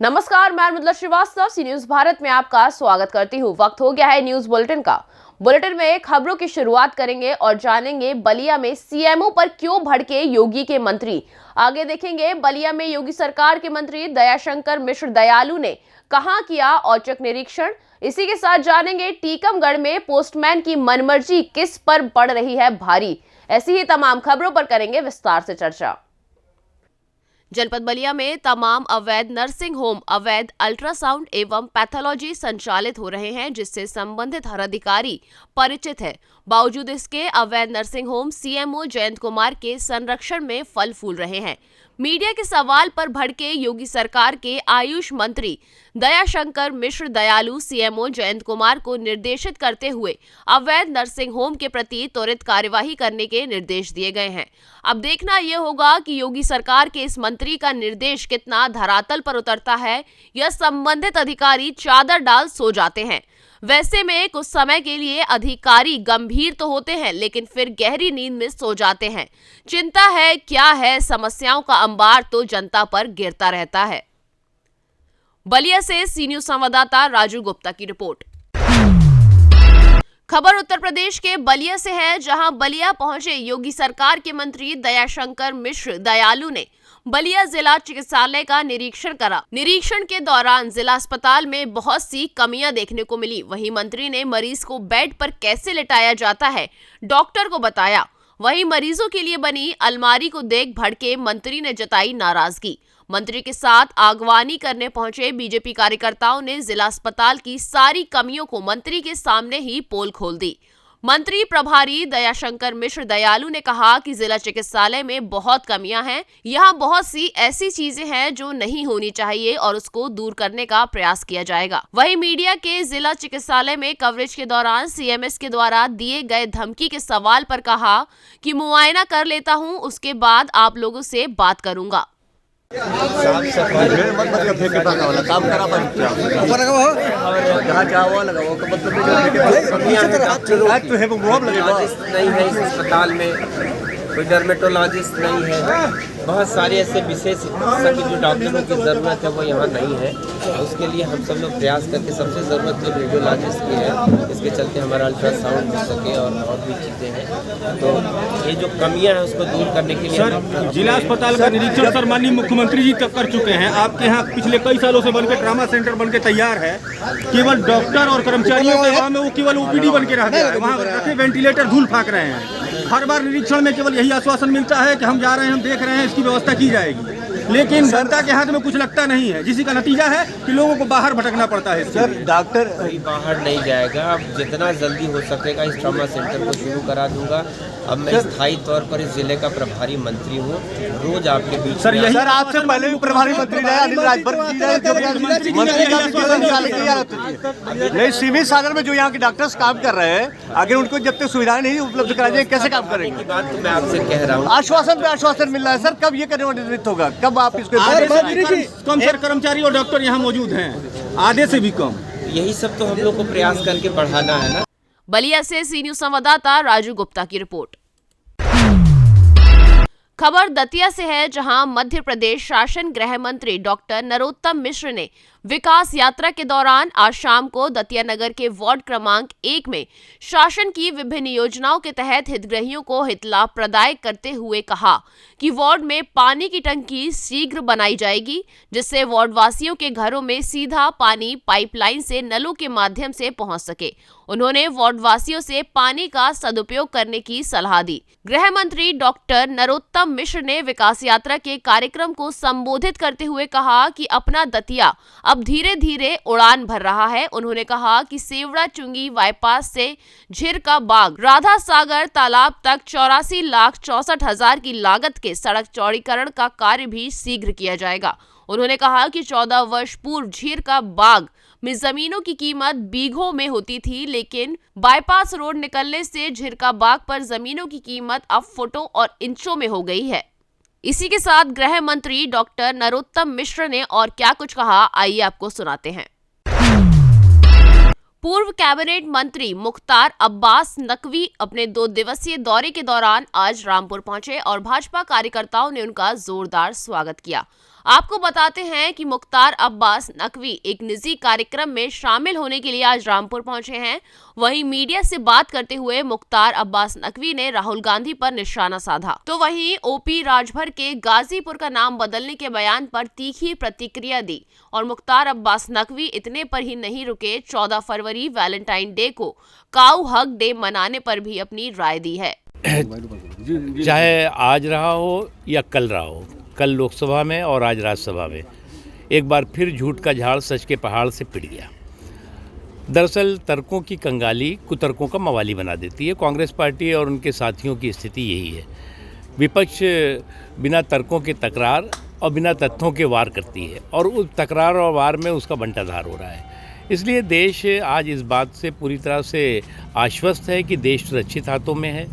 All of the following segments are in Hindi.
नमस्कार, मैं मृदुला श्रीवास्तव सी न्यूज भारत में आपका स्वागत करती हूँ। वक्त हो गया है न्यूज बुलेटिन का। बुलेटिन में खबरों की शुरुआत करेंगे और जानेंगे बलिया में सीएमओ पर क्यों भड़के योगी के मंत्री। आगे देखेंगे बलिया में योगी सरकार के मंत्री दयाशंकर मिश्र दयालु ने कहां किया औचक निरीक्षण। इसी के साथ जानेंगे टीकमगढ़ में पोस्टमैन की मनमर्जी किस पर पड़ रही है भारी। ऐसी ही तमाम खबरों पर करेंगे विस्तार से चर्चा। जनपद बलिया में तमाम अवैध नर्सिंग होम, अवैध अल्ट्रासाउंड एवं पैथोलॉजी संचालित हो रहे हैं, जिससे संबंधित हर अधिकारी परिचित है। बावजूद इसके अवैध nursing home CMO Jayant Kumar के संरक्षण में फल फूल रहे हैं। मीडिया के सवाल पर भड़के योगी सरकार के आयुष मंत्री दयाशंकर मिश्र दयालु सीएमओ जयंत कुमार को निर्देशित करते हुए अवैध नर्सिंग होम के प्रति त्वरित कार्यवाही करने के निर्देश दिए गए हैं। अब देखना यह होगा कि योगी सरकार के इस मंत्री का निर्देश कितना धरातल पर उतरता है या संबंधित अधिकारी चादर डाल सो जाते हैं। वैसे में कुछ समय के लिए अधिकारी गंभीर तो होते हैं, लेकिन फिर गहरी नींद में सो जाते हैं। चिंता है क्या है, समस्याओं का अंबार तो जनता पर गिरता रहता है। बलिया से सी न्यूज संवाददाता राजू गुप्ता की रिपोर्ट। खबर उत्तर प्रदेश के बलिया से है, जहां बलिया पहुंचे योगी सरकार के मंत्री दयाशंकर मिश्र दयालु ने बलिया जिला चिकित्सालय का निरीक्षण करा। निरीक्षण के दौरान जिला अस्पताल में बहुत सी कमियां देखने को मिली। वहीं मंत्री ने मरीज को बेड पर कैसे लेटाया जाता है डॉक्टर को बताया। वहीं मरीजों के लिए बनी अलमारी को देख भड़के मंत्री ने जताई नाराजगी। मंत्री के साथ आगवानी करने पहुंचे बीजेपी कार्यकर्ताओं ने जिला अस्पताल की सारी कमियों को मंत्री के सामने ही पोल खोल दी। मंत्री प्रभारी दयाशंकर मिश्र दयालु ने कहा कि जिला चिकित्सालय में बहुत कमियां हैं। यहां बहुत सी ऐसी चीजें हैं जो नहीं होनी चाहिए और उसको दूर करने का प्रयास किया जाएगा। वहीं मीडिया के जिला चिकित्सालय में कवरेज के दौरान सीएमएस के द्वारा दिए गए धमकी के सवाल पर कहा कि मुआयना कर लेता हूं, उसके बाद आप लोगों से बात करूंगा। नहीं है इस अस्पताल में, कोई डर्मेटोलॉजिस्ट नहीं है, बहुत सारे ऐसे विशेष चिकित्सक जो डॉक्टरों की ज़रूरत है वो यहाँ नहीं है। उसके लिए हम सब लोग प्रयास करके सबसे ज़रूरत जो रेडियोलॉजिस्ट की है, इसके चलते हमारा अल्ट्रासाउंड हो सके और भी चीज़ें हैं। तो ये जो कमियां हैं उसको दूर करने के लिए सर, जिला अस्पताल का निरीक्षण सर माननीय मुख्यमंत्री जी तक कर चुके हैं। आपके यहाँ पिछले कई सालों से बनकर ट्रामा सेंटर बनकर तैयार है। केवल डॉक्टर और कर्मचारियों के वहाँ में वो केवल ओपीडी बन के रह गया है। वहाँ रखे वेंटिलेटर धूल फाँक रहे हैं। हर बार निरीक्षण में केवल यही आश्वासन मिलता है कि हम जा रहे हैं, हम देख रहे हैं, इसकी व्यवस्था की जाएगी, लेकिन जनता के हाथ में कुछ लगता नहीं है, जिसी का नतीजा है कि लोगों को बाहर भटकना पड़ता है। सर, डॉक्टर बाहर नहीं जाएगा। अब जितना जल्दी हो सकेगा इस ट्रॉमा सेंटर को शुरू करा दूंगा। अब मैं स्थायी तौर पर इस जिले का प्रभारी मंत्री हूँ। रोज आपके बीच सर, यही सर आपसे पहले भी प्रभारी मंत्री रहे अनिल राजभर नहीं, सीमित साधन में जो यहाँ के डॉक्टर्स काम कर रहे हैं, अगर उनको जब तक सुविधाएं नहीं उपलब्ध कराई जाए कैसे काम करेंगे? बात तो मैं आपसे कह रहा हूँ। आश्वासन पे आश्वासन मिल रहा है सर, कब ये करने वाला निर्णय होगा? कब आप इसको कम सर कर्मचारी और डॉक्टर यहाँ मौजूद हैं, आधे से भी कम। यही सब तो हम लोग को प्रयास करके बढ़ाना है ना। बलिया से सी न्यूज संवाददाता राजू गुप्ता की रिपोर्ट। खबर दतिया से है, जहां मध्य प्रदेश शासन गृह मंत्री डॉक्टर नरोत्तम मिश्र ने विकास यात्रा के दौरान आज शाम को दतिया नगर के वार्ड क्रमांक 1 में शासन की विभिन्न योजनाओं के तहत हितग्राहियों को हितलाभ प्रदाय करते हुए कहा कि वार्ड में पानी की टंकी शीघ्र बनाई जाएगी, जिससे वार्ड वासियों के घरों में सीधा पानी पाइपलाइन से नलों के माध्यम से पहुंच सके। उन्होंने वार्ड वासियों से पानी का सदुपयोग करने की सलाह दी। गृह मंत्री डॉक्टर नरोत्तम मिश्र ने विकास यात्रा के कार्यक्रम को संबोधित करते हुए कहा कि अपना दतिया अब धीरे धीरे उड़ान भर रहा है। उन्होंने कहा कि सेवड़ा चुंगी बाईपास से झिर का बाग राधा सागर तालाब तक 84,64,000 की लागत के सड़क चौड़ीकरण का कार्य भी शीघ्र किया जाएगा। उन्होंने कहा कि 14 वर्ष पूर्व झीर का बाग में जमीनों की कीमत बीघों में होती थी, लेकिन बाईपास रोड निकलने से झिरका बाग पर जमीनों की कीमत अब फुटों और इंचों में हो गई है। इसी के साथ गृह मंत्री डॉक्टर नरोत्तम मिश्र ने और क्या कुछ कहा, आइए आपको सुनाते हैं। पूर्व कैबिनेट मंत्री मुख्तार अब्बास नकवी अपने 2 दिवसीय दौरे के दौरान आज रामपुर पहुंचे और भाजपा कार्यकर्ताओं ने उनका जोरदार स्वागत किया। आपको बताते हैं कि मुख्तार अब्बास नकवी एक निजी कार्यक्रम में शामिल होने के लिए आज रामपुर पहुंचे हैं। वहीं मीडिया से बात करते हुए मुख्तार अब्बास नकवी ने राहुल गांधी पर निशाना साधा, तो वहीं ओपी राजभर के गाजीपुर का नाम बदलने के बयान पर तीखी प्रतिक्रिया दी। और मुख्तार अब्बास नकवी इतने पर ही नहीं रुके, 14 फरवरी वैलेंटाइन डे को काऊ हक डे मनाने पर भी अपनी राय दी है। चाहे आज रहा हो या कल रहा हो, कल लोकसभा में और आज राज्यसभा में एक बार फिर झूठ का झाड़ सच के पहाड़ से पिट गया। दरअसल तर्कों की कंगाली कुतर्कों का मवाली बना देती है। कांग्रेस पार्टी और उनके साथियों की स्थिति यही है। विपक्ष बिना तर्कों के तकरार और बिना तथ्यों के वार करती है और उस तकरार और वार में उसका बंटाधार हो रहा है। इसलिए देश आज इस बात से पूरी तरह से आश्वस्त है कि देश सुरक्षित हाथों में है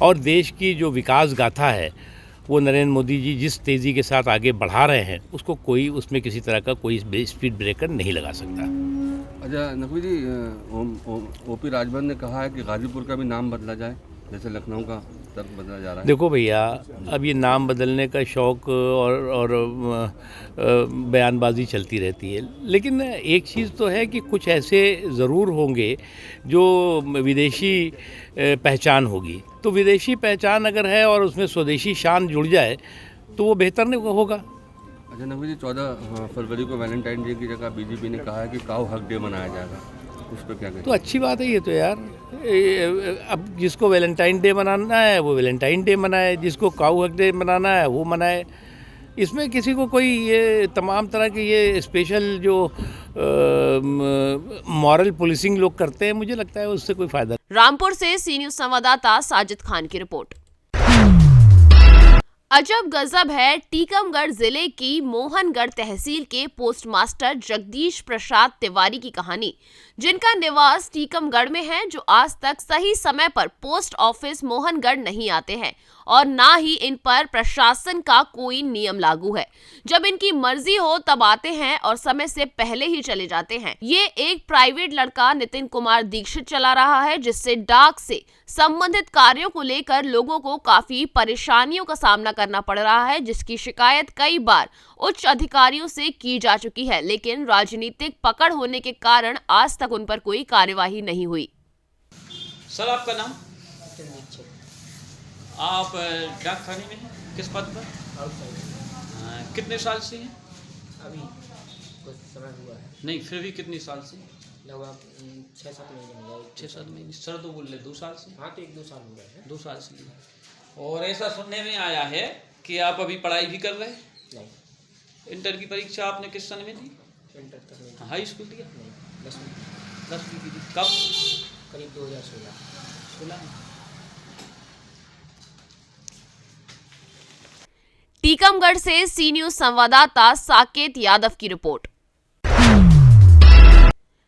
और देश की जो विकास गाथा है वो नरेंद्र मोदी जी जिस तेज़ी के साथ आगे बढ़ा रहे हैं उसको कोई उसमें किसी तरह का कोई स्पीड ब्रेकर नहीं लगा सकता। अच्छा नकवी जी, ओपी राजभर ने कहा है कि गाजीपुर का भी नाम बदला जाए, जैसे लखनऊ का तर्क बदला जा रहा है। देखो भैया, अब ये नाम बदलने का शौक़ और बयानबाजी चलती रहती है, लेकिन एक चीज़ तो है कि कुछ ऐसे ज़रूर होंगे जो विदेशी पहचान होगी। तो विदेशी पहचान अगर है और उसमें स्वदेशी शान जुड़ जाए तो वो बेहतर नहीं होगा। अच्छा नकवी जी, 14 फरवरी को वैलेंटाइन डे की जगह बीजेपी ने कहा है कि काऊ हक डे मनाया जाएगा, उस पर क्या कहें? तो अच्छी बात है ये तो यार। अब जिसको वैलेंटाइन डे मनाना है वो वैलेंटाइन डे मनाए, जिसको काऊ हक डे मनाना है वो मनाए। इसमें किसी को कोई ये तमाम तरह के ये स्पेशल जो मॉरल पुलिसिंग लोग करते हैं, मुझे लगता है उससे कोई फायदा। रामपुर से सी न्यूज संवाददाता साजिद खान की रिपोर्ट। अजब गजब है टीकमगढ़ जिले की मोहनगढ़ तहसील के पोस्टमास्टर जगदीश प्रसाद तिवारी की कहानी, जिनका निवास टीकमगढ़ में है, जो आज तक सही समय पर पोस्ट ऑफिस मोहनगढ़ नहीं आते हैं और ना ही इन पर प्रशासन का कोई नियम लागू है। जब इनकी मर्जी हो तब आते हैं और समय से पहले ही चले जाते हैं। ये एक प्राइवेट लड़का नितिन कुमार दीक्षित चला रहा है, जिससे डाक से संबंधित कार्यों को लेकर लोगों को काफी परेशानियों का सामना करना पड़ रहा है, जिसकी शिकायत कई बार उच्च अधिकारियों से की जा चुकी है, लेकिन राजनीतिक पकड़ होने के कारण आज तक उन पर कोई कार्यवाही नहीं हुई। सर आपका नाम? आप डाक खाने में हैं, किस पद पर? कितने साल से हैं? अभी कुछ समय हुआ है। नहीं, फिर भी कितने साल से? लगभग 6-7 महीने हो गए। 6-7 महीने। सर तो बोल रहे 2 साल से? हाँ, तो 1-2 साल हो गए हैं। 2 साल से। और ऐसा सुनने में आया है कि आप अभी पढ़ाई भी कर रहे हैं? नहीं। इंटर की परीक्षा आपने किस सन में दी? इंटर तक नहीं। हाई स्कूल दिया? नहीं, 10वीं की दी। कब? करीब 2016। टीकमगढ़ से सी न्यूज संवाददाता साकेत यादव की रिपोर्ट।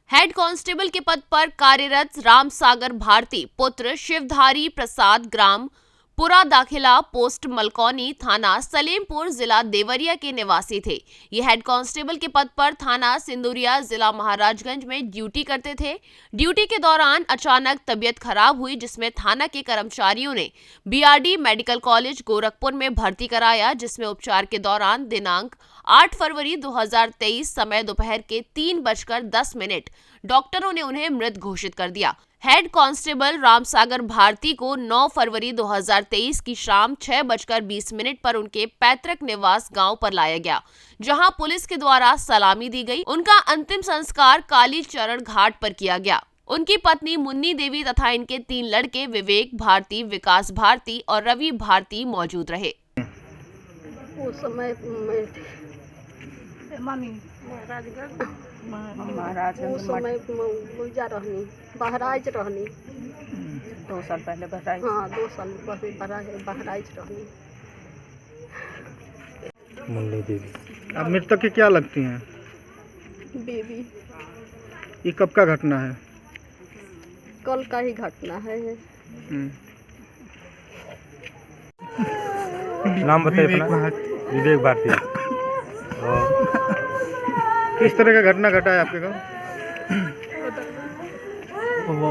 हेड कांस्टेबल के पद पर कार्यरत रामसागर भारती पुत्र शिवधारी प्रसाद ग्राम पुरा दाखिला पोस्ट मलकौनी थाना सलेमपुर जिला देवरिया के निवासी थे। ये हेड कांस्टेबल के पद पर थाना सिंदुरिया जिला महाराजगंज में ड्यूटी करते थे। ड्यूटी के दौरान अचानक तबीयत खराब हुई, जिसमें थाना के कर्मचारियों ने बीआरडी मेडिकल कॉलेज गोरखपुर में भर्ती कराया, जिसमें उपचार के दौरान दिनांक 8 फरवरी 2023 समय दोपहर के 3:10 डॉक्टरों ने उन्हें मृत घोषित कर दिया। हेड कांस्टेबल रामसागर भारती को 9 फरवरी 2023 की शाम 6:20 पर उनके पैतृक निवास गांव पर लाया गया, जहां पुलिस के द्वारा सलामी दी गई। उनका अंतिम संस्कार काली चरण घाट पर किया गया। उनकी पत्नी मुन्नी देवी तथा इनके 3 लड़के विवेक भारती, विकास भारती और रवि भारती मौजूद रहे। उस समय उस समय गुलजा रहनी, बहराइच रहनी। 2 साल पहले बहराइच? हाँ, 2 साल पहले बहराइच रहनी। मुन्नी देवी। अब मृतक की क्या लगती हैं? बेबी। ये कब का घटना है? कल का ही घटना है। नाम बताइए अपना। विवेक भारती। किस तरह का घटना घटा है आपके गाँव? वो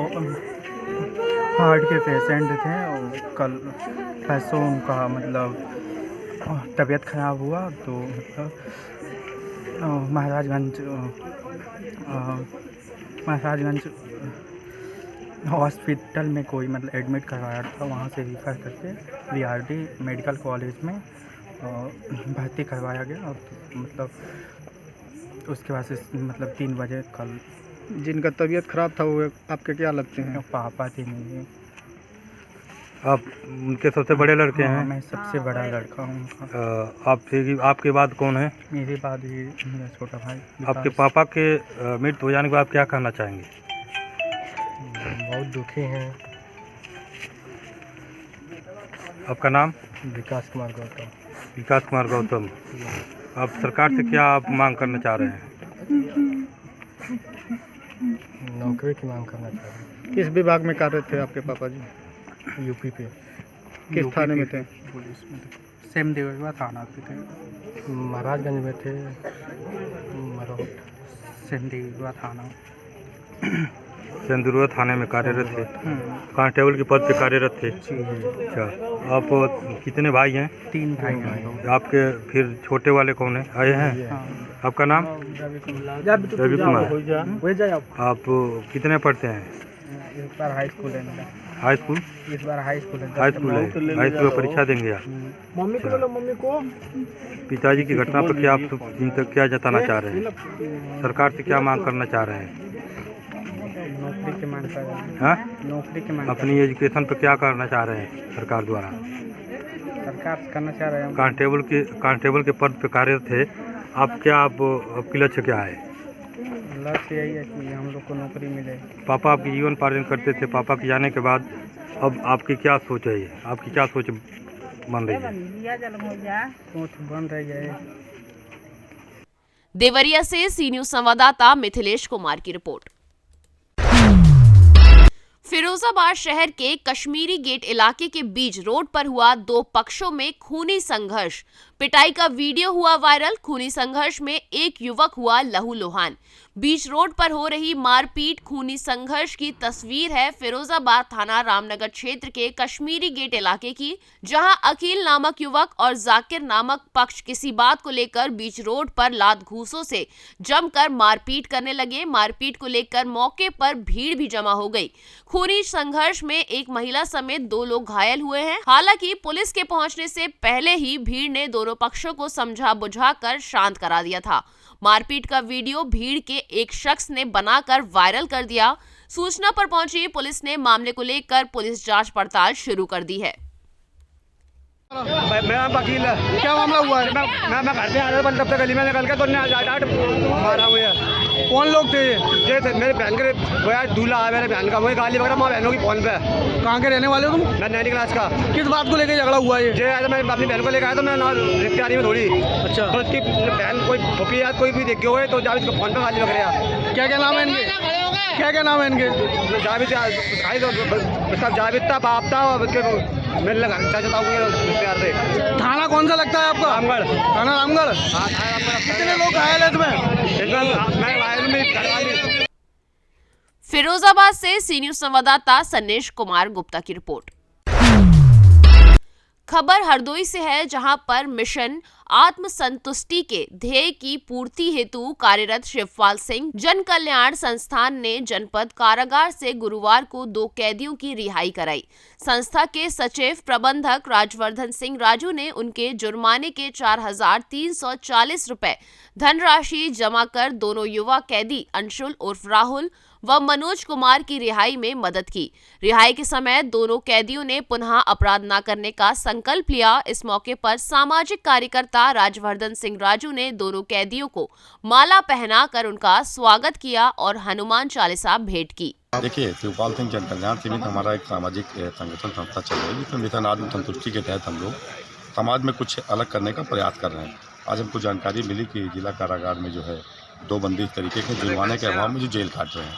हार्ट के पेशेंट थे और कल परसों उनका मतलब तबीयत ख़राब हुआ तो मतलब महाराजगंज हॉस्पिटल में कोई मतलब एडमिट करवाया था, वहाँ से रिफ़र करके VRD मेडिकल कॉलेज में भर्ती करवाया गया और मतलब उसके बाद से मतलब 3 बजे कल। जिनका तबीयत ख़राब था वो आपके क्या लगते हैं? पापा थे मेरे। आप उनके सबसे बड़े लड़के हैं? मैं सबसे बड़ा लड़का हूँ। आपके बाद कौन है? मेरे बाद ही मेरा छोटा भाई। आपके पापा के मृत्यु हो जाने के बाद क्या कहना चाहेंगे? बहुत दुखी हैं। आपका नाम? विकास कुमार गौतम। विकास कुमार गौतम। आप सरकार से क्या आप मांग करना चाह रहे हैं? नौकरी की मांग करना चाह रहे हैं। किस विभाग में कार्यरत थे आपके पापा जी? यूपी पे। किस थाने में थे? पुलिस में थे। सेम देवगढ़ थाना पे थे। महाराजगंज में थे। मरोट सेम देवगढ़ थाना। सेंदुरवा थाने में कार्यरत थे। कांस्टेबल के पद पे कार्यरत थे। अच्छा, आप कितने भाई हैं? 3 भाई हैं। आपके फिर छोटे वाले कौन है आए हैं? आपका नाम? रवि कुमार। आप कितने पढ़ते हैं? इस बार हाई स्कूल है मेरा। High school? इस बार हाई स्कूल है। हाई स्कूल है। हाई स्कूल में परीक्षा देंगे आप? मम्मी को बोलो, मम्मी को। पिताजी की घटना पर क्या आप क्या जताना चाह रहे हैं? सरकार से क्या मांग करना चाह रहे हैं? नौकरी की मांग कर रहे हैं। हाँ? नौकरी की मांग। अपनी एजुकेशन पर क्या करना चाह रहे हैं सरकार द्वारा? सरकार करना चाह रहे हैं। कांस्टेबल के पद पे कार्यरत थे आप, क्या आपकी लक्ष्य क्या है? लक्ष्य यही है कि हम लोग को नौकरी मिले। पापा आपकी जीवन पालन करते थे, पापा के जाने के बाद अब आपकी क्या सोच है? आपकी क्या सोच बन रही है? सोच बन रही है। देवरिया से सी न्यूज संवाददाता मिथिलेश कुमार की रिपोर्ट। फिरोजाबाद शहर के कश्मीरी गेट इलाके के बीच रोड पर हुआ 2 पक्षों में खूनी संघर्ष। पिटाई का वीडियो हुआ वायरल। खूनी संघर्ष में एक युवक हुआ लहूलुहान। बीच रोड पर हो रही मारपीट खूनी संघर्ष की तस्वीर है फिरोजाबाद थाना रामनगर क्षेत्र के कश्मीरी गेट इलाके की, जहां अखिल नामक युवक और जाकिर नामक पक्ष किसी बात को लेकर बीच रोड पर लात घूंसों से जमकर मारपीट करने लगे। मारपीट को लेकर मौके पर भीड़ भी जमा हो गई। खूनी संघर्ष में एक महिला समेत 2 लोग घायल हुए हैं। हालांकि पुलिस के पहुंचने से पहले ही भीड़ ने दोनों पक्षों को समझा बुझाकर शांत करा दिया था। मारपीट का वीडियो भीड़ के एक शख्स ने बनाकर वायरल कर दिया। सूचना पर पहुंची पुलिस ने मामले को लेकर पुलिस जांच पड़ताल शुरू कर दी है। मेरा वकील है। क्या मामला हुआ है? मैं घर से आ रहा था, तब तक गली में निकल के तो मारा हुआ है। कौन लोग थे ये? थे मेरे बहन के भैया दूल्हा है मेरे बहन का, वही गाली वगैरह माँ बहनों की फोन पे। कहाँ के रहने वाले हो तुम? मैं 9वीं क्लास का। किस बात को लेकर झगड़ा हुआ ये? आया था, मैं अपनी बहन को लेकर आया तो मैं रिश्तेदारी में थोड़ी। अच्छा, तो उसकी बहन कोई फुफी या कोई भी देख हुए तो जावेद को फोन पे गाली वगैरह। क्या क्या नाम है इनके? क्या क्या नाम है इनके? जावेद था, बाप था, मेरे लगा थाना कौन सा लगता है आपका? रामगढ़। थाना रामगढ़? हाँ, कितने लोग घायल है तुम्हें? फिरोजाबाद से सी न्यूज संवाददाता सन्नेश कुमार गुप्ता की रिपोर्ट। खबर हरदोई से है, जहां पर मिशन आत्मसंतुष्टि के ध्येय की पूर्ति हेतु कार्यरत शिवपाल सिंह जन कल्याण संस्थान ने जनपद कारागार से गुरुवार को 2 कैदियों की रिहाई कराई। संस्था के सचिव प्रबंधक राजवर्धन सिंह राजू ने उनके जुर्माने के 4,340 रुपए धनराशि जमा कर दोनों युवा कैदी अंशुल उर्फ राहुल व मनोज कुमार की रिहाई में मदद की। रिहाई के समय दोनों कैदियों ने पुनः अपराध न करने का संकल्प लिया। इस मौके पर सामाजिक कार्यकर्ता राजवर्धन सिंह राजू ने दोनों कैदियों को माला पहनाकर उनका स्वागत किया और हनुमान चालीसा भेंट की। देखिए, शिवपाल सिंह जन कल्याण समिति हमारा एक सामाजिक संगठन संस्था चल रही है, जिसमें मिशन आत्मसंतुष्टि के तहत हम लोग समाज में कुछ अलग करने का प्रयास कर रहे हैं। आज हमको जानकारी मिली कि जिला कारागार में जो है 2 बंदी इस तरीके के जुर्माने के अभाव में जो जेल काट रहे हैं,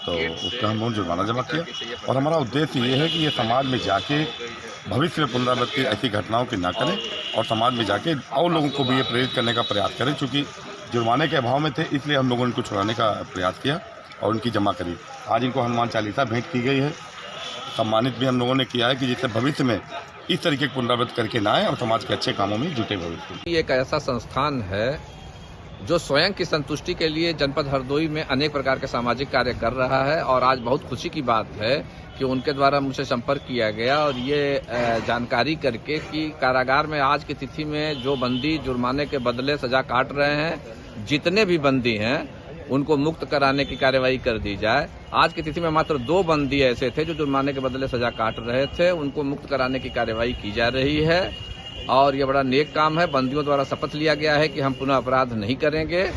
तो उसका हम लोग जुर्माना जमा किया। और हमारा उद्देश्य ये है कि ये समाज में जाके भविष्य में पुनरावृत्ति ऐसी घटनाओं की ना करें और समाज में जाके और लोगों को भी ये प्रेरित करने का प्रयास करें। चूँकि जुर्माने के अभाव में थे, इसलिए हम लोगों ने इनको छुड़ाने का प्रयास किया और उनकी जमा करी। आज इनको हनुमान चालीसा भेंट की गई है। सम्मानित भी हम लोगों ने किया है कि जिससे भविष्य में इस तरीके की पुनरावृत्ति करके ना आए और समाज के अच्छे कामों में जुटे भविष्य। ये एक ऐसा संस्थान है जो स्वयं की संतुष्टि के लिए जनपद हरदोई में अनेक प्रकार के सामाजिक कार्य कर रहा है और आज बहुत खुशी की बात है कि उनके द्वारा मुझसे संपर्क किया गया और ये जानकारी करके कि कारागार में आज की तिथि में जो बंदी जुर्माने के बदले सजा काट रहे हैं, जितने भी बंदी हैं उनको मुक्त कराने की कार्यवाही कर दी जाए। आज की तिथि में मात्र 2 बंदी ऐसे थे जो जुर्माने के बदले सजा काट रहे थे, उनको मुक्त कराने की कार्यवाही की जा रही है और ये बड़ा नेक काम है। बंदियों द्वारा शपथ लिया गया है कि हम पुनः अपराध नहीं करेंगे।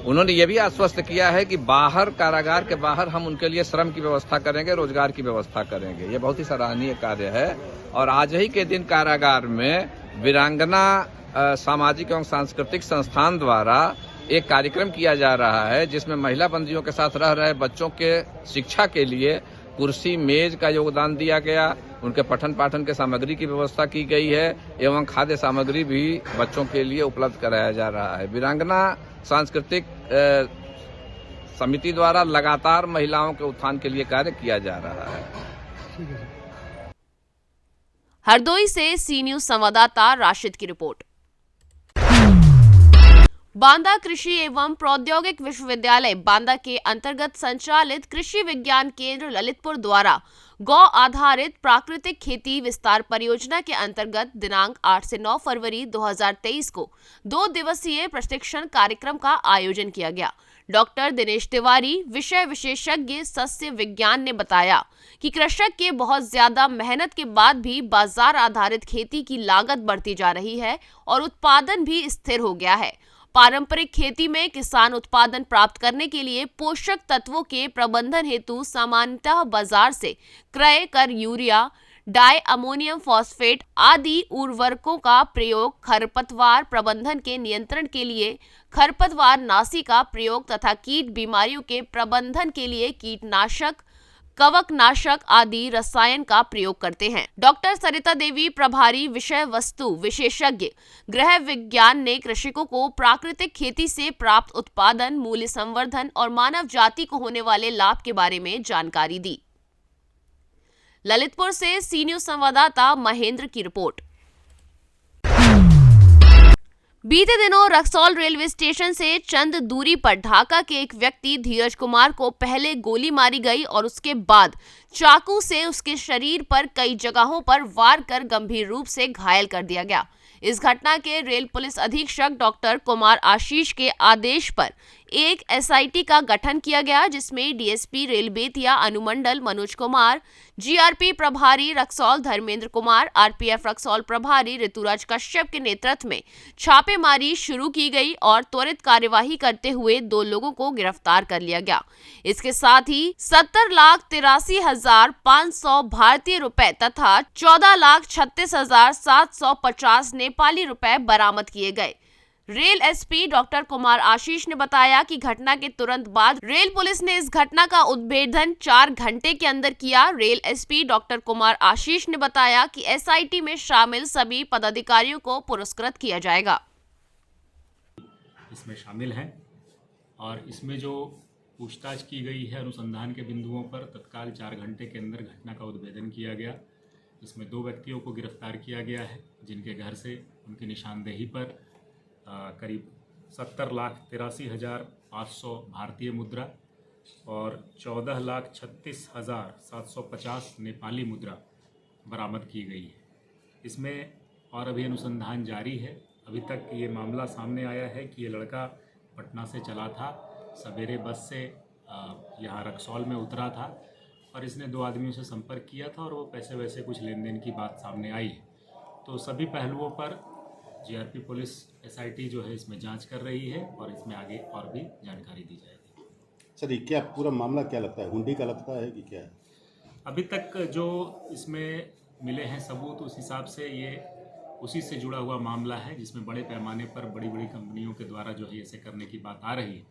उन्होंने ये भी आश्वस्त किया है कि बाहर कारागार के बाहर हम उनके लिए श्रम की व्यवस्था करेंगे, रोजगार की व्यवस्था करेंगे। ये बहुत ही सराहनीय कार्य है और आज ही के दिन कारागार में वीरांगना सामाजिक एवं सांस्कृतिक संस्थान द्वारा एक कार्यक्रम किया जा रहा है जिसमें महिला बंदियों के साथ रह रहे बच्चों के शिक्षा के लिए कुर्सी मेज का योगदान दिया गया, उनके पठन पाठन के सामग्री की व्यवस्था की गई है एवं खाद्य सामग्री भी बच्चों के लिए उपलब्ध कराया जा रहा है। वीरांगना सांस्कृतिक समिति द्वारा लगातार महिलाओं के उत्थान के लिए कार्य किया जा रहा है। हरदोई से सी न्यूज संवाददाता राशिद की रिपोर्ट। बांदा कृषि एवं प्रौद्योगिक विश्वविद्यालय बांदा के अंतर्गत संचालित कृषि विज्ञान केंद्र ललितपुर द्वारा गौ आधारित प्राकृतिक खेती विस्तार परियोजना के अंतर्गत दिनांक 8 से 9 फरवरी 2023 को 2 दिवसीय प्रशिक्षण कार्यक्रम का आयोजन किया गया। डॉक्टर दिनेश तिवारी, विषय विशेषज्ञ सस्य विज्ञान, ने बताया कि कृषक के बहुत ज्यादा मेहनत के बाद भी बाजार आधारित खेती की लागत बढ़ती जा रही है और उत्पादन भी स्थिर हो गया है। पारंपरिक खेती में किसान उत्पादन प्राप्त करने के लिए पोषक तत्वों के प्रबंधन हेतु सामान्यतः बाजार से क्रय कर यूरिया, डाई अमोनियम फॉस्फेट आदि उर्वरकों का प्रयोग, खरपतवार प्रबंधन के नियंत्रण के लिए खरपतवार नाशी का प्रयोग तथा कीट बीमारियों के प्रबंधन के लिए कीटनाशक, कवकनाशक आदि रसायन का प्रयोग करते हैं। डॉक्टर सरिता देवी, प्रभारी विषय वस्तु विशेषज्ञ गृह विज्ञान, ने कृषकों को प्राकृतिक खेती से प्राप्त उत्पादन, मूल्य संवर्धन और मानव जाति को होने वाले लाभ के बारे में जानकारी दी। ललितपुर से सी न्यूज संवाददाता महेंद्र की रिपोर्ट। बीते दिनों रक्सौल रेलवे स्टेशन से चंद दूरी पर ढाका के एक व्यक्ति धीरज कुमार को पहले गोली मारी गई और उसके बाद चाकू से उसके शरीर पर कई जगहों पर वार कर गंभीर रूप से घायल कर दिया गया। इस घटना के रेल पुलिस अधीक्षक डॉक्टर कुमार आशीष के आदेश पर एक एसआईटी का गठन किया गया, जिसमें डीएसपी रेल बेतिया अनुमंडल मनोज कुमार, जीआरपी प्रभारी रक्सौल धर्मेंद्र कुमार, आरपीएफ रक्सौल प्रभारी ऋतुराज कश्यप के नेतृत्व में छापेमारी शुरू की गई और त्वरित कार्यवाही करते हुए 2 लोगों को गिरफ्तार कर लिया गया। इसके साथ ही 70,83,500 भारतीय रुपए तथा 14,36,750 नेपाली रुपए बरामद किए गए। Rail SP doctor Kumar Ashish ने बताया कि घटना के तुरंत बाद रेल पुलिस ने इस घटना का उद्भेदन 4 घंटे के अंदर किया। Rail SP doctor Kumar Ashish ने बताया कि एसआईटी में शामिल सभी पदाधिकारियों को पुरस्कृत किया जाएगा। इसमें शामिल हैं और इसमें जो पूछताछ की गई है अनुसंधान के बिंदुओं पर तत्काल 4 घंटे के अंदर घटना का उद्भेदन किया गया। इसमें 2 व्यक्तियों को गिरफ्तार किया गया है जिनके घर से उनकी निशानदेही पर करीब 70,83,500 भारतीय मुद्रा और 14,36,750 नेपाली मुद्रा बरामद की गई है। इसमें और अभी अनुसंधान जारी है। अभी तक ये मामला सामने आया है कि ये लड़का पटना से चला था, सवेरे बस से यहाँ रक्सौल में उतरा था और इसने 2 आदमियों से संपर्क किया था और वो पैसे वैसे कुछ लेन देन की बात सामने आई है। तो सभी पहलुओं पर जीआरपी पुलिस एसआईटी जो है इसमें जांच कर रही है और इसमें आगे और भी जानकारी दी जाएगी। सर ये क्या पूरा मामला क्या लगता है, हुंडी का लगता है कि क्या है? अभी तक जो इसमें मिले हैं सबूत, उस हिसाब से ये उसी से जुड़ा हुआ मामला है जिसमें बड़े पैमाने पर बड़ी बड़ी कंपनियों के द्वारा जो है ऐसे करने की बात आ रही है।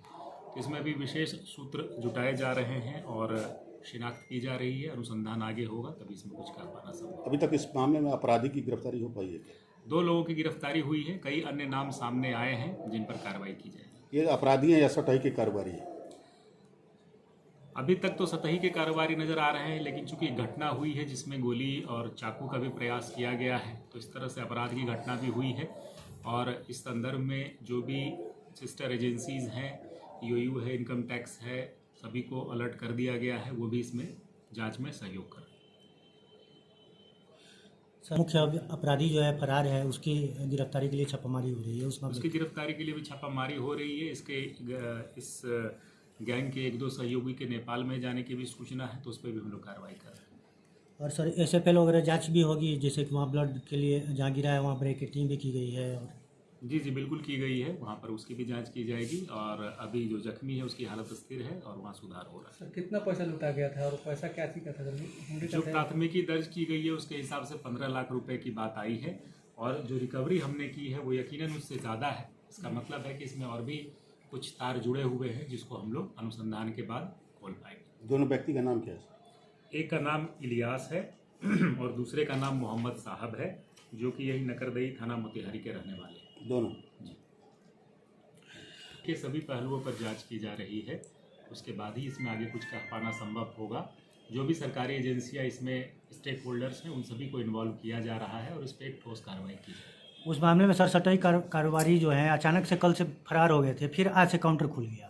तो इसमें भी विशेष सूत्र जुटाए जा रहे हैं और शिनाख्त की जा रही है। अनुसंधान आगे होगा तभी इसमें कुछ कर पाना संभव। अभी तक इस मामले में अपराधी की गिरफ्तारी हो पाई है? 2 लोगों की गिरफ्तारी हुई है, कई अन्य नाम सामने आए हैं जिन पर कार्रवाई की जाएगी। ये अपराधी हैं या सटाई की कारोबारी है? अभी तक तो सतही के कारोबारी नज़र आ रहे हैं, लेकिन चूंकि घटना हुई है जिसमें गोली और चाकू का भी प्रयास किया गया है, तो इस तरह से अपराध की घटना भी हुई है। और इस संदर्भ में जो भी सिस्टर एजेंसीज़ हैं, ईओयू है, इनकम टैक्स है, सभी को अलर्ट कर दिया गया है, वो भी इसमें जांच में सहयोग कर। मुख्य अपराधी जो है फरार है, उसकी गिरफ्तारी के लिए छापामारी हो रही है। उसकी गिरफ्तारी के लिए भी छापामारी हो रही है। इस गैंग के 1-2 सहयोगी के नेपाल में जाने की भी सूचना है, तो उस पर भी हम लोग कार्रवाई कर रहे हैं। और सर SFL वगैरह जांच भी होगी, जैसे कि वहाँ ब्लड के लिए जहाँ गिरा है वहाँ ब्रैकेटिंग भी की गई है। और जी बिल्कुल की गई है, वहाँ पर उसकी भी जांच की जाएगी। और अभी जो जख्मी है उसकी हालत स्थिर है और वहाँ सुधार हो रहा है। सर कितना पैसा लूटा गया था और पैसा क्या चीज़ का था? जो प्राथमिकी दर्ज की गई है उसके हिसाब से 15 लाख रुपए की बात आई है, और जो रिकवरी हमने की है वो यकीनन उससे ज़्यादा है। इसका मतलब है कि इसमें और भी कुछ तार जुड़े हुए हैं, जिसको हम लोग अनुसंधान के बाद खोल पाएंगे। दोनों व्यक्ति का नाम क्या है? एक का नाम इलियास है और दूसरे का नाम मोहम्मद साहब है, जो कि यही नकरदई थाना मोतिहारी के रहने वाले हैं। दोनों जी के सभी पहलुओं पर जांच की जा रही है, उसके बाद ही इसमें आगे कुछ कह पाना संभव होगा। जो भी सरकारी एजेंसियां इसमें स्टेक होल्डर्स हैं, उन सभी को इन्वॉल्व किया जा रहा है और इस पर एक ठोस कार्रवाई की जाए। उस मामले में सर सटई कारोबारी जो है अचानक से कल से फरार हो गए थे, फिर आज से काउंटर खुल गया।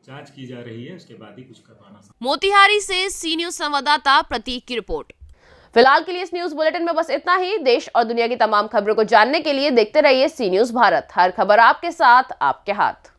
जांच की जा रही है, उसके बाद ही कुछ कर पाना। मोतिहारी से सी न्यूज संवाददाता प्रतीक की रिपोर्ट। फिलहाल के लिए इस न्यूज बुलेटिन में बस इतना ही। देश और दुनिया की तमाम खबरों को जानने के लिए देखते रहिए सी न्यूज भारत। हर खबर आपके साथ, आपके हाथ।